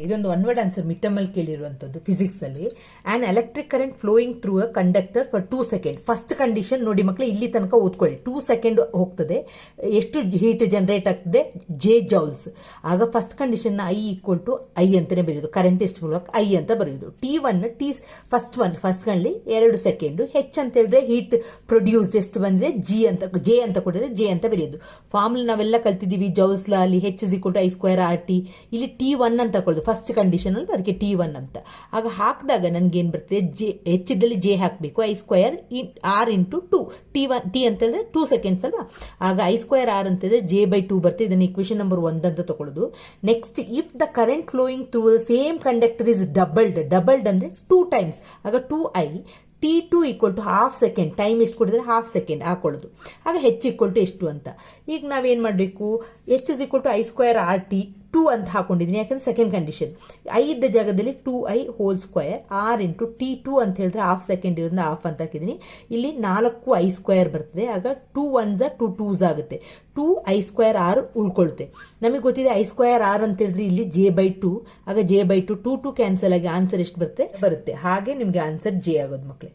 ಇದೊಂದು one word answer mid term ಅಲ್ಲಿ ಕೇಳಿರುವಂತದ್ದು ಫಿಸಿಕ್ಸ್ ಅಲ್ಲಿ. An electric current flowing through a conductor for 2 second. First condition ನೋಡಿ ಮಕ್ಕಳು, ಇಲ್ಲಿ ತನಕ ಓದ್ಕೊಳ್ಳಿ. 2 ಸೆಕೆಂಡ್ ಹೋಗ್ತದೆ, ಎಷ್ಟು ಹೀಟ್ ಜನರೇಟ್ ಆಗ್ತದೆ, ಜೆ ಜೌಲ್ಸ್. ಆಗ first condition I equal to I ಅಂತಾನೆ ಬರೆಯೋದು, ಕರೆಂಟ್ ಎಷ್ಟು ಫ್ಲೋ ಐ ಅಂತ ಬರೆಯೋದು. First ಕಂಡ್ಲಿ 2 second. ಹೆಚ್ ಅಂತ ಹೇಳಿದ್ರೆ ಹೀಟ್ ಪ್ರೊಡ್ಯೂಸ್ಡ್ ಎಷ್ಟು ಬಂದಿದೆ ಜೆ ಅಂತ ಕೊಟ್ಟಿದ್ರೆ ಜೆ ಅಂತ ಬರೆಯೋದು. ಫಾರ್ಮುಲಾ ನಾವೆಲ್ಲ ಕಲ್ತಿದ್ದೀವಿ ಜೌಲ್ಸ್ ಲಾ ಅಲ್ಲಿ, H is equal to I square R T. ಇಲ್ಲಿ T1 ಅಂತ ಕೊಡೋದು ಫಸ್ಟ್ ಕಂಡೀಷನ್ ಅಲ್ಲಿ, ಅದಕ್ಕೆ T1 ಅಂತ. ಆಗ ಹಾಕಿದಾಗ ನನ್ಗೆ ಏನ್ ಬರ್ತದೆ, ಹೆಚ್ ಇದ್ದಲ್ಲಿ ಜೆ ಹಾಕಬೇಕು, I square R into 2. T ಅಂತ ಹೇಳಿದ್ರೆ 2 ಸೆಕೆಂಡ್ಸ್ ಅಲ್ವಾ. ಆಗ ಐ ಸ್ಕ್ವೇರ್ ಆರ್ ಅಂತ ಹೇಳಿದ್ರೆ ಜೆ ಬೈ 2 ಬರ್ತದೆ. ಇದನ್ನ ಇಕ್ವೇಶನ್ ನಂಬರ್ 1 ಅಂತ ತಗೊಳ್ಳೋದು. Next, if the current flowing through the same conductor is doubled ಅಂದ್ರೆ 2 ಟೈಮ್ಸ್, ಆಗ 2i. T2 equal to half second, time ಎಷ್ಟು ಕೊಟ್ಟಿದ್ರೆ ಹಾಫ್ ಸೆಕೆಂಡ್ ಹಾಕೊಳ್ಳೋದು. ಆಗ ಹೆಚ್ ಈಕ್ವಲ್ ಟು ಎಷ್ಟು ಅಂತ. ಈಗ ನಾವೇನು ಮಾಡಬೇಕು, H is equal to I square R T 2 ಅಂತ ಹಾಕೊಂಡಿದ್ದೀನಿ, ಯಾಕಂದ್ರೆ ಸೆಕೆಂಡ್ ಕಂಡೀಷನ್. ಐ ಇದ್ದ ಜಾಗದಲ್ಲಿ 2i whole square R into T2 ಅಂತ ಹೇಳಿದ್ರೆ ಹಾಫ್ ಸೆಕೆಂಡ್ ಇರೋದ್ರಿಂದ ಹಾಫ್ ಅಂತ ಹಾಕಿದ್ದೀನಿ. ಇಲ್ಲಿ 4i ಸ್ಕ್ವೇರ್ ಬರ್ತದೆ. ಆಗ 2 1s 2 2s ಆಗುತ್ತೆ. 2i square R ಉಳ್ಕೊಳುತ್ತೆ. ನಮಗೆ ಗೊತ್ತಿದೆ ಐ ಸ್ಕ್ವೇರ್ ಆರ್ ಅಂತ ಹೇಳಿದ್ರೆ ಇಲ್ಲಿ ಜೆ ಬೈ 2. ಆಗ ಜೆ ಬೈ 2 2 ಕ್ಯಾನ್ಸಲ್ ಆಗಿ ಆನ್ಸರ್ ಎಷ್ಟು ಬರುತ್ತೆ. ಹಾಗೆ ನಿಮಗೆ ಆನ್ಸರ್ ಜೆ ಆಗೋದು ಮಕ್ಕಳೇ.